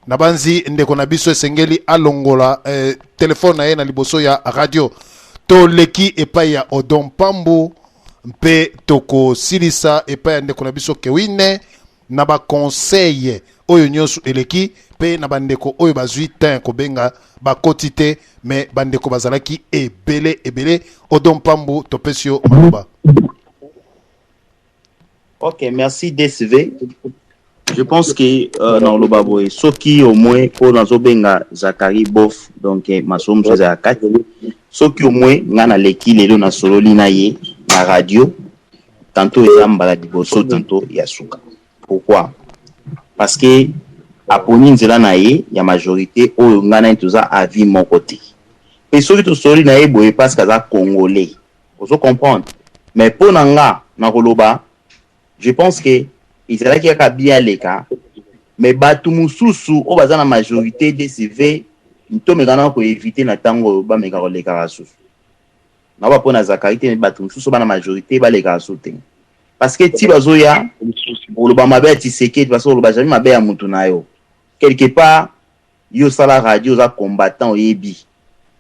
Nabanzi ndeko na biso esengeli alongola telefone na ye na liboso ya radio to leki epai ya Odon Pambu mpe toko silisa epai ya ndeko na biso Kewine na ba conseil oyo nyosu eleki pe na bandeko oyo bazui temps kobenga bakoti te me bandeko bazalaki ebele Odon Pambu topesio maloba. Ok, merci DSV. Je pense que dans le baboy, ce qui au moins pour dans benga Zakari bof donc masom chose à 4. Ce qui au moins ngana leki lelo na solo linaye na radio tantôt ezamba di boso tantôt yasuka. Pourquoi? Parce que aponi nzela na ye ya majorité oyo ngana ntuza avis mon côté. Et ceux qui to solo na ye boye parce que za congolais. Vous comprendre? Mais pour nanga na koloba, je pense que Israël qui a bien les cas, mais Batumususu, au bazar la majorité des CV, nous devons pour éviter na tango ba mega les karasus. Na ba pona zakarité mais Batumususu ba la majorité ba les karasus. Parce que ti bazoya, pour le ba mabe ti seke parce que le ba jamais mabe ya mutu na yo. Quelque part, yo sala radio za combattant yebi.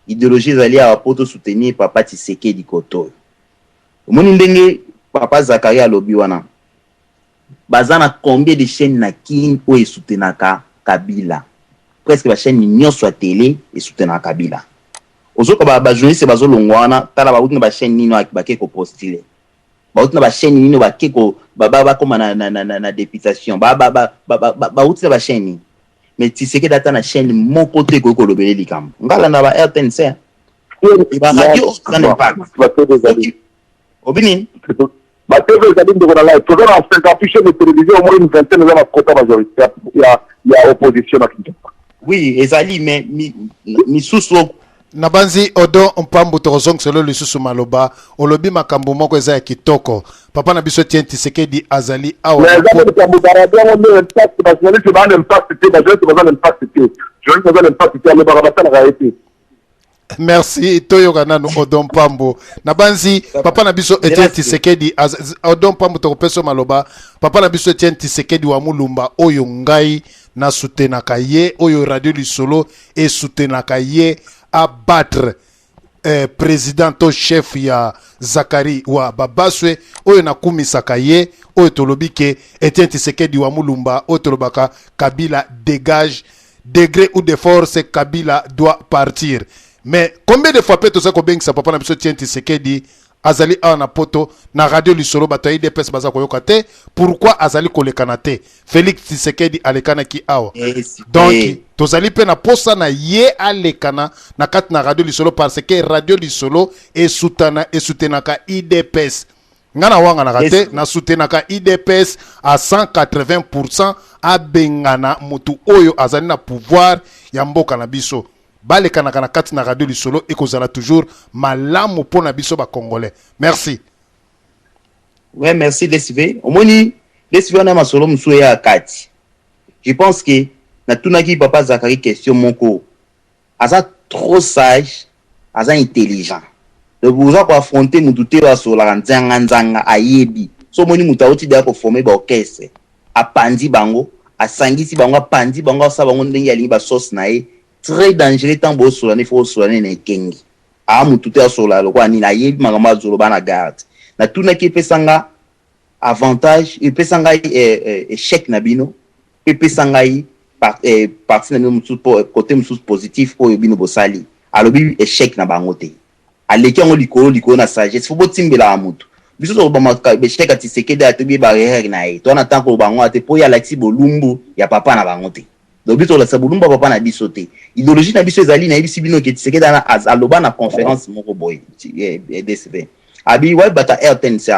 Idéologie zali a poto soutenir papa ti seke di koto. Moni ndenge papa Zakaria lobi wana. Bazana combien de chaînes na kin ou et soutenaka Kabila. Presque la chaîne n'y soit télé et soutenaka Kabila. Ozo ka ba journaliste bazo longwana tala ba utina ba chaîne nino akibake ko postuler. Ba utina ba chaîne nino ba keko ba comme na députation. Ba utina ba chaîne. Mais tu sais que data na chaîne mon côté ko lobele likam. Ngala na ba RTNC. Ba radio ça n'impact. Obini Ma TV est allée de la toujours en 50 chaînes de télévision, au moins une vingtaine de la quota majorité. Il y a opposition à Kinshasa. Oui, Ezali, mais mi sous-so. Nabanzi Odon Mpambu Torozong selo lisusu maloba olobi makambo moko eza ya kitoko papa na biso tient Tshisekedi azali awa mais ezali makambo baradia on impact parce que c'est pas un impact te c'est pas un impact te je veux pas un impact te le barabata la réalité. Merci Toyoka nanu Odon Pambu Nabanzi papa na biso Etienne Tshisekedi Odon Pambu tokopeso maloba papa na biso Etienne Tshisekedi wa Mulumba oyo ngai na soutenaka ye oyo radio lisolo et soutenaka ye abattre président au chef ya Zakari wa Babaswe oyo na kumisaka ye oyo tolobi ke Etienne Tshisekedi wa Mulumba oyo tolobaka Kabila dégage degré ou de force Kabila doit partir. Mais combien de fois peut-on ça papa na biso Etienne Tshisekedi azali ana poto na radio lisolo batayi de pes baza koyoka te pourquoi azali kolekana te Félix Tshisekedi alekana ki awa donc tozali pe na posa na ye alekana na kat na radio lisolo parce que radio lisolo e soutenaka IDPS ngana wanga na kate na soutenaka IDPS à 180% abengana mutu oyo azali na pouvoir ya mboka na biso bale kanaka kati na radio lisolo et kozala toujours malamu pona biso ba congolais. Merci. Ouais, merci DSV. Omoni DSV on a masolo msuye ya kati. Je pense que na tunaki papa Zakari question moko. Aza trop sage, aza intelligent. Le bourgeois pour affronter mutute wa sur la nzanga ayebi. So moni mutauti da ko former ba orchestre. Apandi bango, asangisi bango apandi bango sa bango ndenge ya liba sauce na e. Très dangereux tant beau sur il faut sur les kengi a mutu te sur la lokwa ni na yebi magamba zolo bana garde na tuna ki pesanga avantage et pesanga échec na bino et pesanga parti na mutu côté mutu positif o bino bosali alobi échec na bangote aleki ngo likolo na sagesse faut botimbela mutu biso so ba maka échec ati sekeda atobi barrière na e to na tanko bango ate po ya laxi bolumbu ya papa na bangote. Donc, biso la sabulumba papa na bisoté. Idéologie na biso ezali na ibisi bino ke Tshisekedi na aloba na conférence moko boy. DSV. Abi wa bata RTNC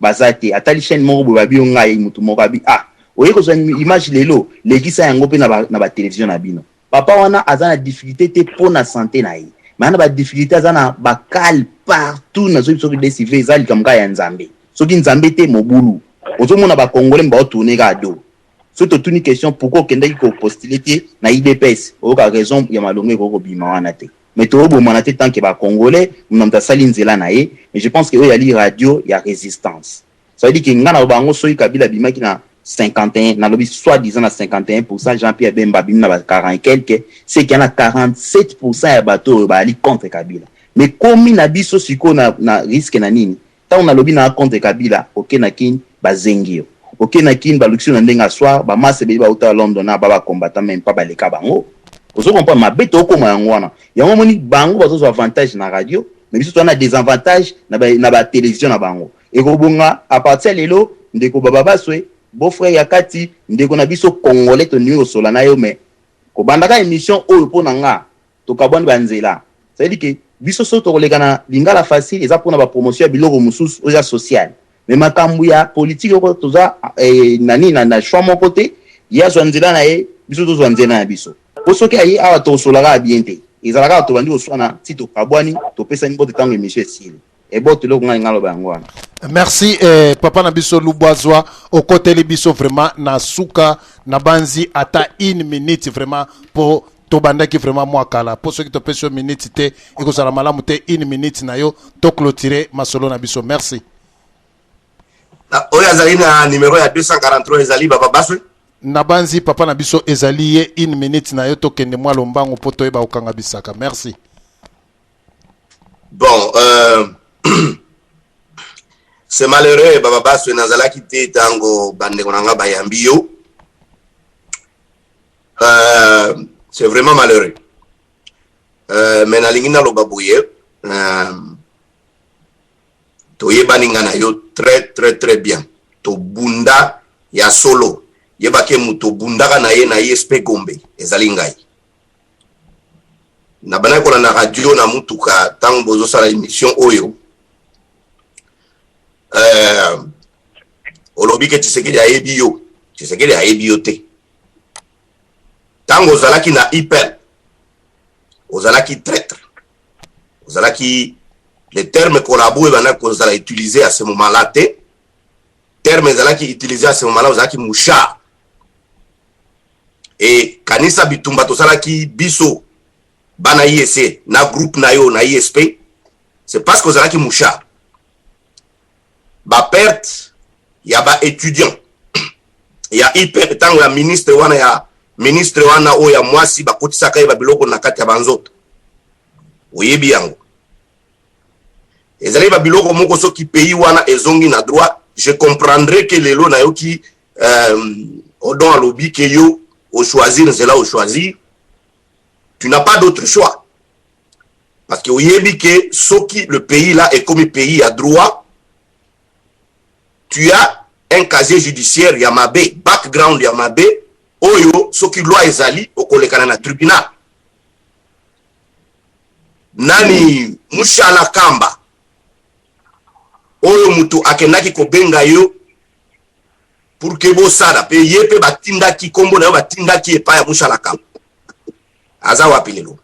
bazate atali chaîne moko boy babi ngai mutu moko abi oye ko image lelo lekisa yango pe na ba télévision na bino. Papa wana azana difficulté te pour na santé na yi. Mais na ba difficulté azana ba cal partout na zo biso DSV ezali kamka ya Nzambe. Soki Nzambe te mobulu. Ozomona ba Congolais mba tourner ga do. C'est toute une question pourquoi Kenda ko postuler na IDPS oka raison ya malonge ko bima wana te mais to bo manate tant que ba congolais n'amta salinzela na ye mais je pense que il y a li radio ya résistance ça veut dire que ngana bango soyi Kabila bima ki na 51, na lobby soi-disant à 51%, Jean-Pierre Bemba bim na 40 et quelques, c'est qu'il y en a 47% ya bateau ba ali contre Kabila. Mais comme na biso siko na risque na nini? Tant on a lobby na contre Kabila, OK na kin ba zengio. OK na kin ba luxio na ndenga soir, ba masse be ba uta London na ba combattant même pas ba leka bango. Vous comprenez ma bête au comment ngwana. Ya moni bango bazo avantage na radio, mais biso on a des avantages na ba télévision na bango. Et kobonga à partir lelo ndeko baba baswe beau frère yakati ndeko na biso congolais to nuyo sola na yo mais ko bandaka émission oyo pona nga to kaboni banzela ça veut dire que biso so to koleka na lingala facile eza pona ba promotion ya biloko mususu oza social mais makambu ya politique ko toza nani na choix mon côté ya zo nzela na ye biso to zo nzela na biso posoki ayi awa to sola ga bien te ezalaka to bandi oswana ti to kabwani to pesa ni bote tango émission sile et bote lo nga ngalo bangwana. Merci papa Nabiso Lubwazwa au côté Libiso vraiment na suka na banzi ata 1 minute vraiment pour to bandaki vraiment moi kala pour ceux qui te pèse minute te et que ça la malamu te 1 minute na yo to clôturer masolo na biso merci. Oya zali na numéro ya 243 ezali baba baswe na banzi papa Nabiso ezali ye 1 minute na yo to kende moi lombango poto eba okanga bisaka merci. Bon c'est malheureux baba baswe nazala kite tango bande konanga bayambio c'est vraiment malheureux mais na lingina lo babuye to yebaninga na yo très bien to bunda ya solo yebake muto bunda na ye spe gombe ezali ngai na bana ko na radio na mutuka tango bozo sala émission oyo olobi ke Tshisekedi ayebi yo te tango ozalaki na hyper ozalaki traître ozalaki les termes collabo bana ko zala utiliser à ce moment là te termes ozalaki utiliser à ce moment là ozalaki mouchard et kanisa bitumba tozalaki biso bana ISC na groupe na yo na ISP c'est parce que ozalaki mouchard ba perte ya ba étudiant ya hyper tango ya ministre wana o ya mwasi ba kotisa kai ba biloko na kati ya banzoto oyebi yango ezali ba biloko moko soki pays wana ezongi na droit je comprendrai que lelo na yo ki odon alobi ke yo au choisir c'est là au choisir tu n'as pas d'autre choix parce que oyebi que soki le pays là est comme pays à droit tu as un casier judiciaire Yamabe, background Yamabe, oyo, soki loi ezali, okolekana na tribunal. Nani, Mushala Kamba, oyo mutu akendaki kobenga yo, pour que bo sada, pe yepe batindaki, kombo na yo batindaki epa ya Mushala Kamba. Aza wapilelo.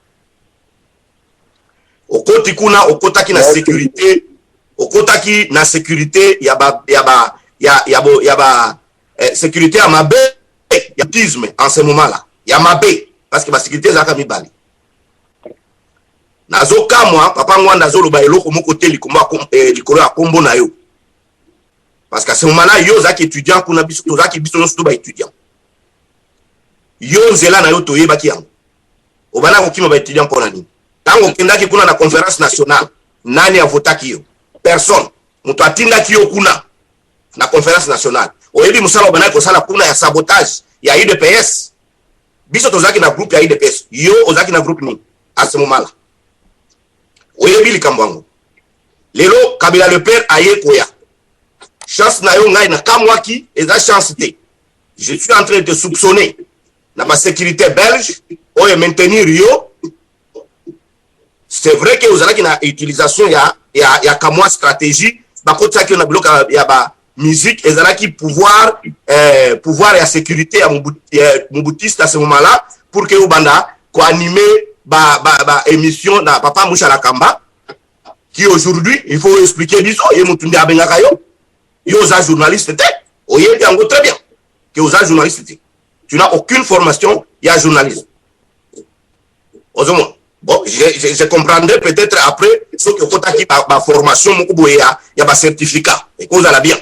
Okoti kuna, okotaki na sécurité, okotaki na sécurité yaba sécurité à Mabé yatisme en ce moment là ya Mabé parce que la sécurité zaka mibali nazo kamwa papa ngwanda zo loba eloko moko te likomba likolo ya kombo na yo parce qu'à ce moment là yo zaki étudiant kuna biso to zaki biso no ba étudiant yo nzela na yo to yebaki yango obana ko kima ba étudiant pona nini tango kendaki kuna na conférence nationale nani avotaki yo personne mutu atindaki yo kuna na conférence nationale oyebi musala obana ko sala kuna ya sabotage ya UDPS biso tozaki na groupe ya UDPS yo ozaki na groupe ni à ce moment là oyebi likambwango lelo Kabila le père aye koya chance na yo ngai na kamwaki eza chance te je suis en train de te soupçonner na ma sécurité belge oye maintenir yo c'est vrai que ozalaki na utilisation ya kamwa stratégie bakota ki na bloc ya ba musique ezalaki pouvoir ya sécurité ya mobutiste à ce moment là pour que ubanda ko animer ba émission na papa Mushala Kamba qui aujourd'hui il faut expliquer biso et mutundi abengaka yo za journaliste te oyebi yango très bien que oza journaliste te tu n'as aucune formation ya journalisme ozomo. Bon, je comprendrai peut-être après ce que kotaki ba formation moko boya ya ba certificat et cause la bien.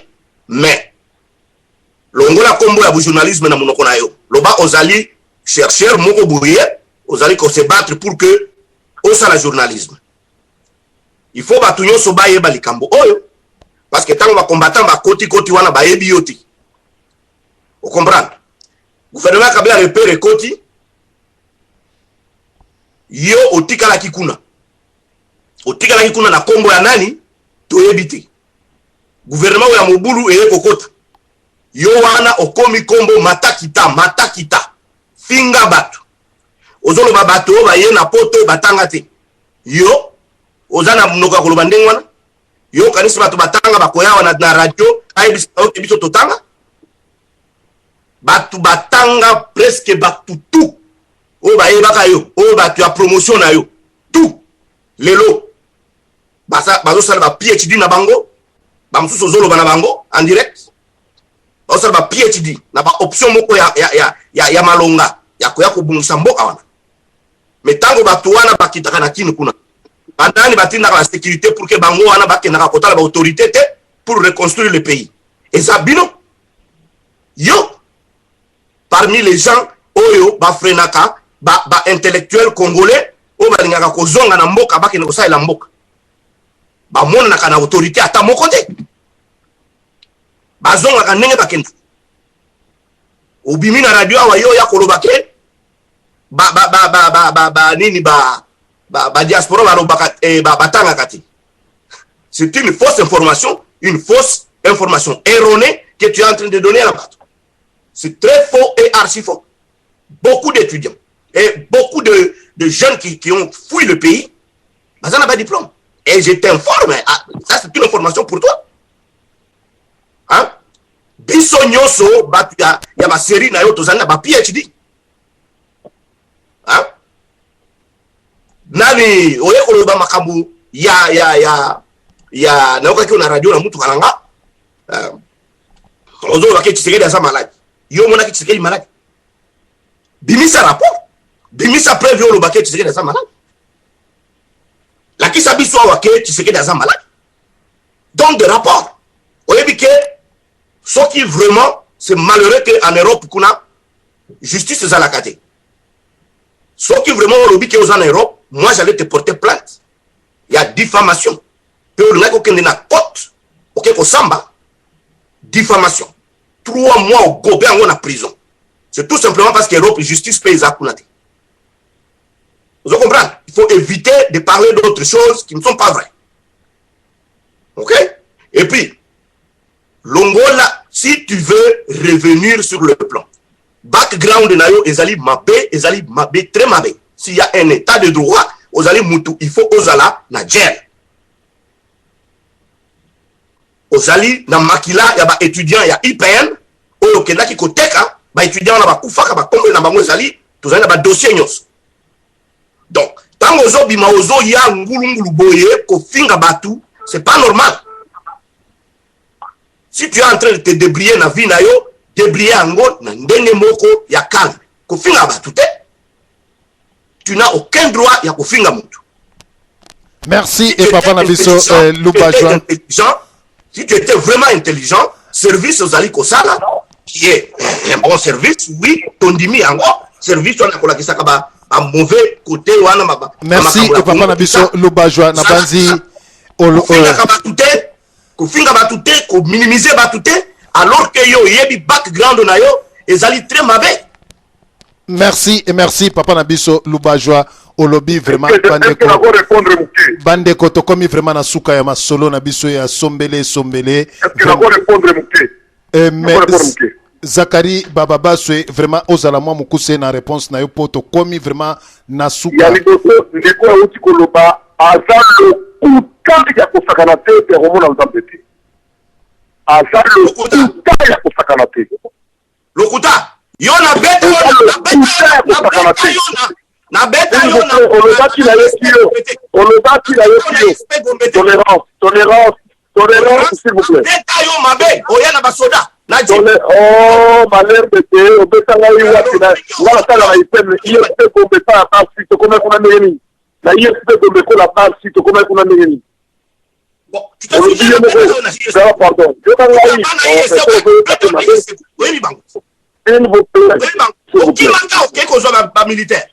Mais longola kombo ya journalisme na monoko na yo loba ozali chercheur moko boye ozali ko se battre pour que osala journalisme il faut batu nyonso bayeba likambo oyo parce que tango ba combattant ba koti wana bayebi yo te o comprendre gouvernement Kabila repère koti yo otikala kikuna na kombo ya nani toyebi te gouvernement ya mobulu eye kokota yo wana okomi kombo matakita finga batu ozoloba bato baye na poto batanga te yo ozana mnoka koloba ndenge wana yo kanisi bato batanga bakoya wana na radio ayebisa biso totanga batu batanga presque batu tout o bayebaka yo o batu ya promotion na yo tout lelo bazosala ba PhD na bango bamususu ozoloba na bango en direct bazosala ba PhD na ba option moko ya malonga ya koya kobungisa mboka wana metango batu wana bakitaka na kinu kuna bandani batindaka la sécurité pour que bango wana bakendaka kotala ba autorité te pour reconstruire le pays et ça bino yo parmi les gens oyo bafrenaka ba intellectuel congolais o balingaka kozonga na mboka bakende kosalela mboka bamonaka na autorité ata moko te bazongaka ndenge bakenda obimi na radio awa yo ya koloba ke nini diaspora balobaka batangaka te c'est une fausse information erronée que tu es en train de donner à la bateau. C'est très faux et archi faux. Beaucoup d'étudiants et beaucoup de jeunes qui ont fouillé le pays, ils n'ont pas de diplôme. Et je t'informe, ça c'est une information pour toi. Hein? Biso nyoso, il y a ma série, na yo tozana ba PhD. Hein? Nani, oye koloba makambu, na okaki na radio na mutu kalanga. Ozo wake Tshisekedi asa malade. Yo mona ki Tshisekedi malade. Bimisa rapport. Bimisa preuve yo lobake Tshisekedi asa malade. La ki sabi so wake Tshisekedi asa malade. Donc des rapports. Oyebi ke ce qui vraiment c'est malheureux que en Europe kuna justice za la kate. Ce qui vraiment lobi ke en Europe, moi j'allais te porter plainte. Il y a diffamation. Pe on a ko kende na cote. OK ko samba. Diffamation. 3 mois au gobé en prison. C'est tout simplement parce que l'Europe justice paye ça pour la tête. Vous comprenez? Il faut éviter de parler d'autres choses qui ne sont pas vraies. Ok? Et puis, l'Ongola, si tu veux revenir sur le plan, background nayo ezali mabe, très mabe. S'il y a un état de droit, ozali mutu, il faut ozala na jail. Ozali na makila ya ba étudiant ya IPN oyo kenda ki koteka ba étudiant na ba kufaka ba kombe na bango ezali tozali na ba dossier nyos. Donc tango zo bima ozo ya ngulungulu boye ko finga batu, c'est pas normal. Si tu es en train de te débrouiller na vie na yo, débrouiller ango na ndenge moko ya calme. Ko finga batu te. Tu n'as aucun droit ya ko finga mutu. Merci et papa na biso Lubajwa. Si tu étais vraiment intelligent, service aux Alikosala, qui est un bon service, oui, Tondimi Ango, service on a kolakisaka ba mauvais côté wana maba. Merci et papa na biso Lubajwa na banzi kofinga batute ko minimiser batute alors que yo yebi background na yo ezali très mauvais. Merci et merci papa na biso Lubajwa olobi vraiment bande koto komi vraiment na suka ya masolo na biso ya sombele est-ce que na répondre muke Zakari Baba Baswe vraiment ozala mwa mukuse na réponse na yo poto komi vraiment na suka ya liboso ndeko ya uti koloba azalo kuta ya kosakana te pe romona nzambete azalo kuta ya kosakana te lokuta yo na beta na beta yo na olobaki na yekio tolérance s'il vous plaît beta yo mabe oya na basoda na oh malheur de te obetanga yo watina ngala sala na ipeme iyo te kombeta pasi to koma kuna ndeni na iyo te kombeko la pasi to koma kuna ndeni Bon, tu te souviens pardon. S'il vous plaît. Qui manque quelque chose à militaire?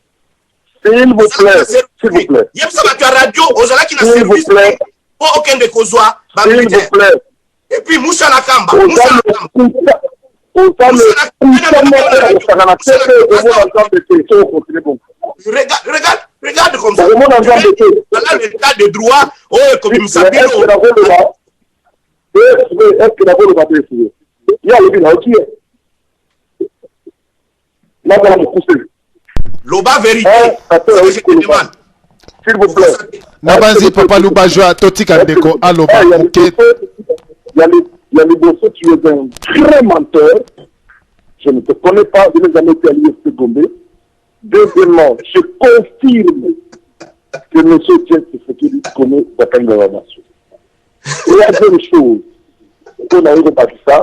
S'il vous plaît. S'il vous plaît. Il y a ça la radio, aux gens qui n'a service. Pour aucun de Kozoa, militaire. S'il vous plaît. Et puis Moussa Nakamba. Regarde comme ça. L'état de droit, oh, comme il s'appelle. Est-ce que d'abord le va essayer? Il y a le bilan qui est. Là, on va me pousser. Loba vérité. Je te demande. S'il vous plaît. Nabanzi Papa Loubajoa, Toti Kandeko, Aloba, ok. Il y a les dossiers, tu es un vrai menteur. Je ne te connais pas, je n'ai jamais été à l'IFP Gombe. Deuxièmement, je confirme que M. James Tshisekedi connaît Bakanga Nation. Il y a deux choses. On a eu de ça.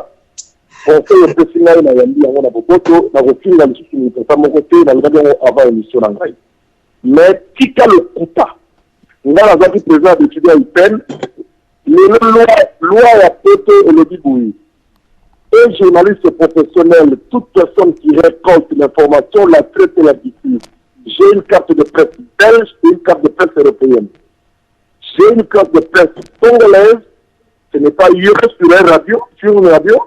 On fait un peu signal dans Yambi, on a beaucoup de la routine, dans le système, pas mon côté, dans le cadre avant l'émission en Gaï. Mais qui a le coupa? On a la président d'étudier à IPEN. Les lois à pété et le bibouille. Un journaliste professionnel, toute personne qui récolte l'information, la traite et la diffuse. J'ai une carte de presse belge et une carte de presse européenne. J'ai une carte de presse congolaise. Ce n'est pas hier sur une radio,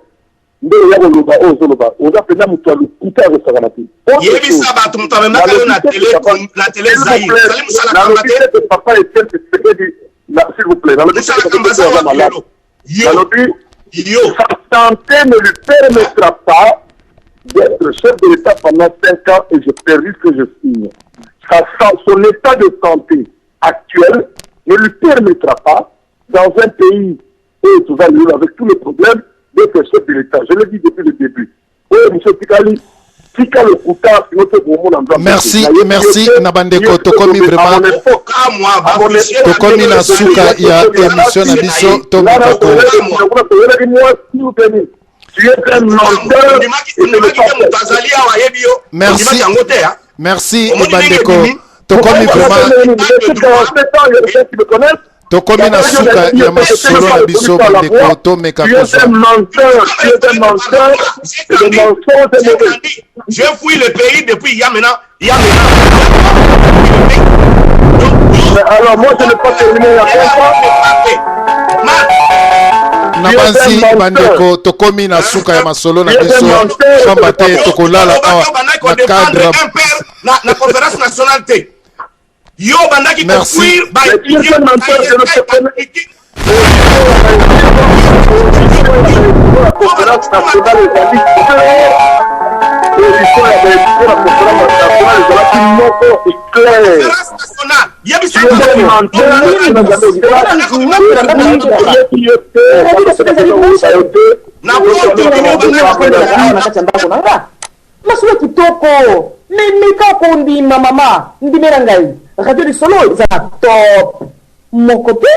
mais il y a on a fait un peu de couteau à Saganati. Il y a ça, la télé Zaïre. La notice de papa et celle de s'il vous plaît, dans le sa santé ne lui permettra pas d'être chef de l'État pendant 5 ans et je perds ce que je signe. Son état de santé actuel ne lui permettra pas, dans un pays où tout va avec tous les problèmes, d'être chef de l'État. Je l'ai dit depuis le début. Oui, M. Tikali, merci, Nabandeko, Tokomi vraiment. Tokomi na suka ya émission na biso Tomikako. Merci, Nabandeko. Tokomi vraiment. Tokomi na suka ya masolo na biso Bandeko Tomikako. Je fouille le pays depuis il y a maintenant. Alors moi je n'ai pas terminé la Nabanzi Bandeko Tokomi na suka ya masolo na biso Chambate Tokolala na cadre la conférence nationale T. Yo bandaki ko fuir ba Masuwa kitoko meka kondi mama ndimera ngai radio du solo za top mon côté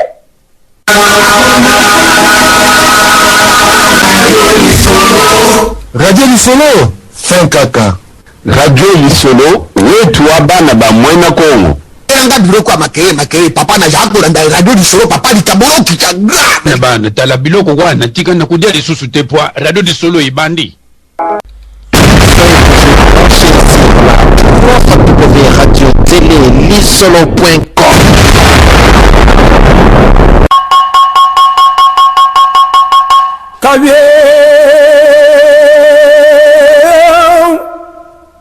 radio du solo fin kaka radio du solo wetu abana ba mwena kongo nga biloko ya makeye papa na jako na radio du solo papa litabolo kitaga na bana tala biloko wana tika na kudia lisusu te poa radio du solo ibandi radio télé lisolo.com.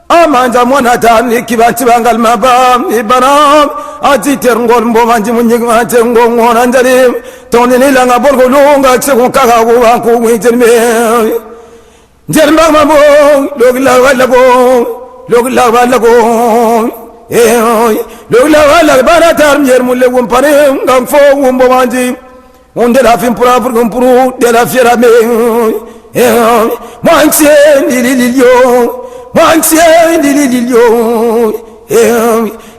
Amanja mwana tani kibanti bangal mabam ibaram atiter ngol mbo manji munyig mate ngongona ndari toni nilanga borgo lunga tseku kaka kuwa kuwiterme jerma mabo logla wala bana tar nyer mulle wompane ngam fo wombo manji onde la fin pura puru de la fiera me Mansie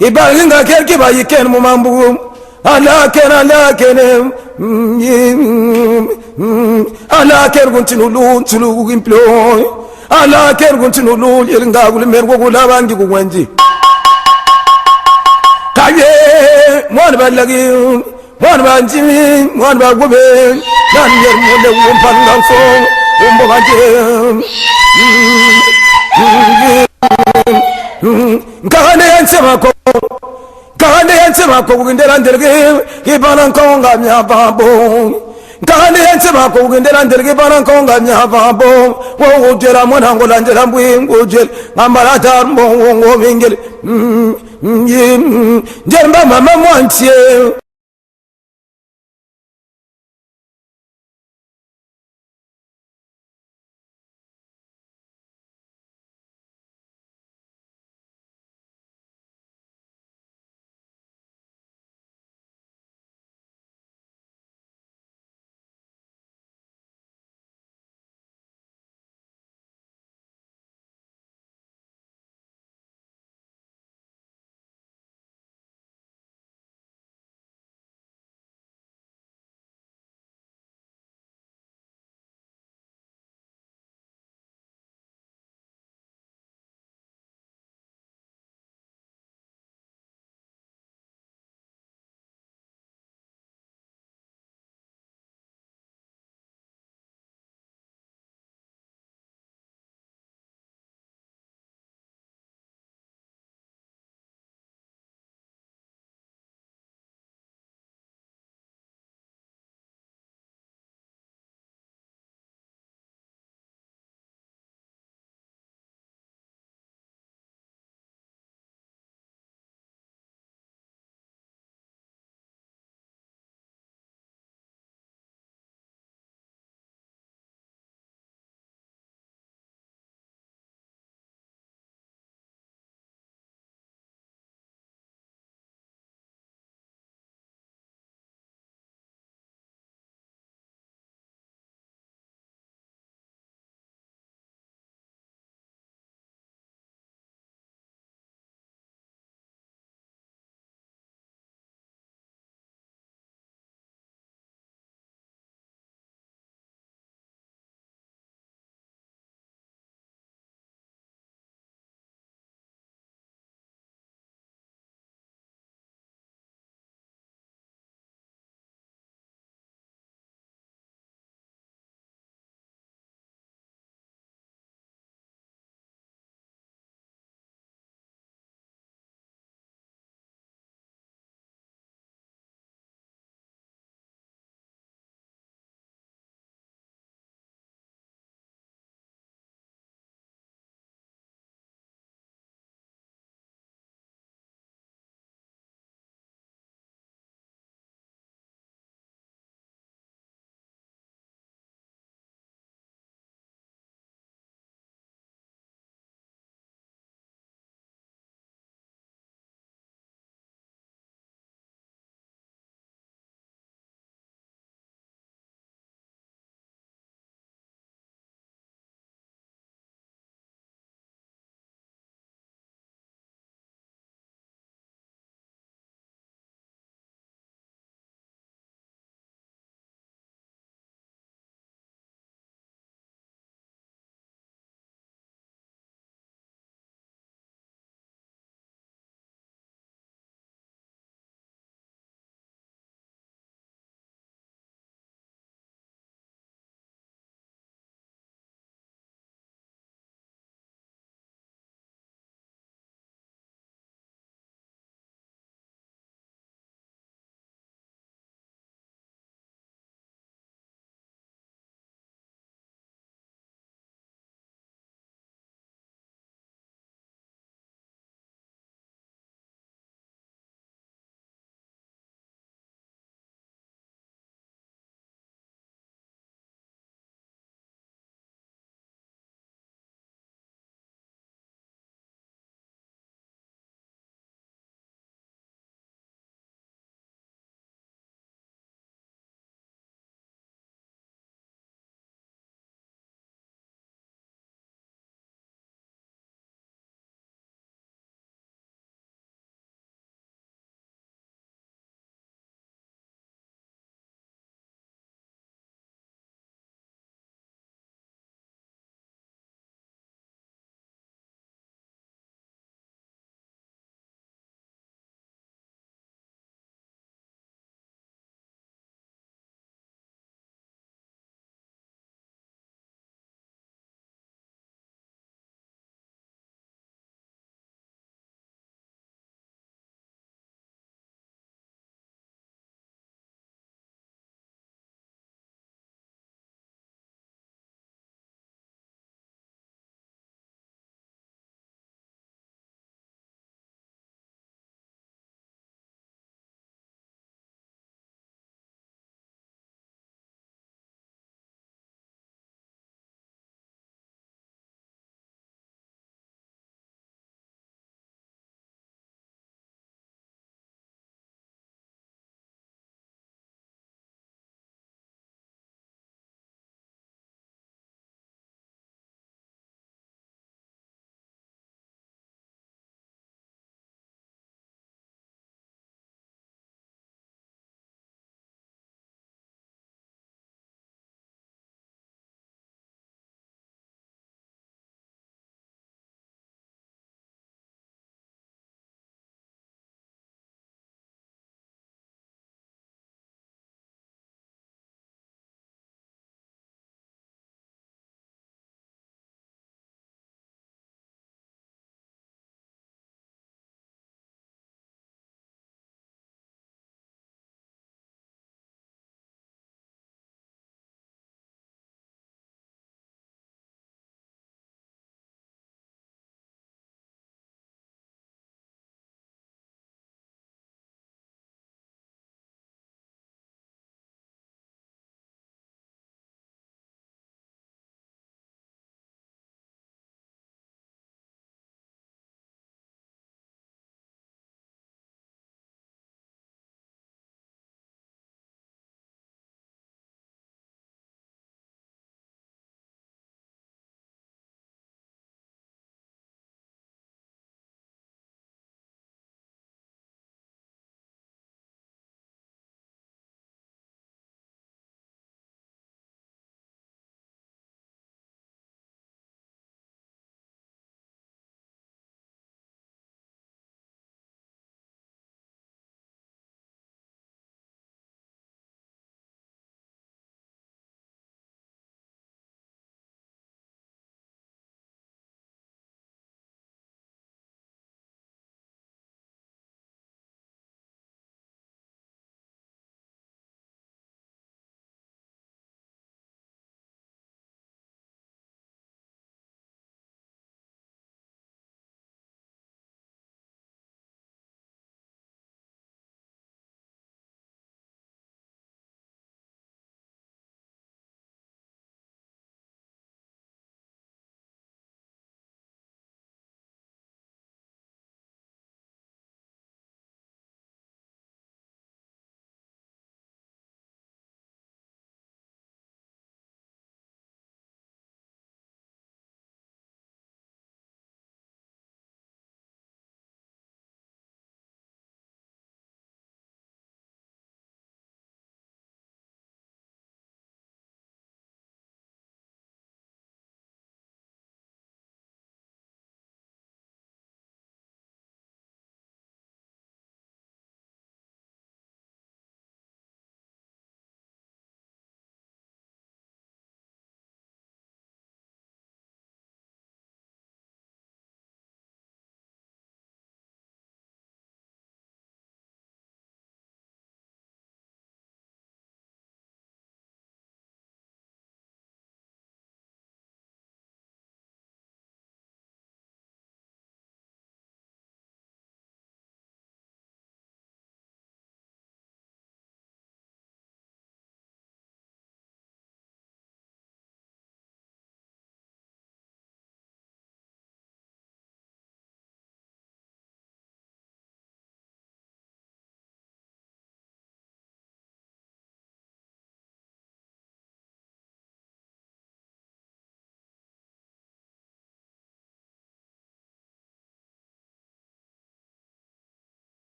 ibalinga kelke bayiken mumambu ala ken guntinulu tulu implo ala ken guntinulu yelinga gule mergo gula bangi gwenji kaye mon balagi mwana banjimi mwana bagobe nanyer monde wompanga so wombo baje ngane yanse mako kugindela ndelge kibana konga myababo ngane yanse mako kugindela ndelge kibana konga myababo wo ujela mwana ngola njela mbwingo ujel ngambala tarmo ngo mingel njemba mama mwantie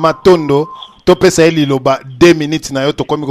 Matondo topesa ye liloba 2 minutes na yo tokomi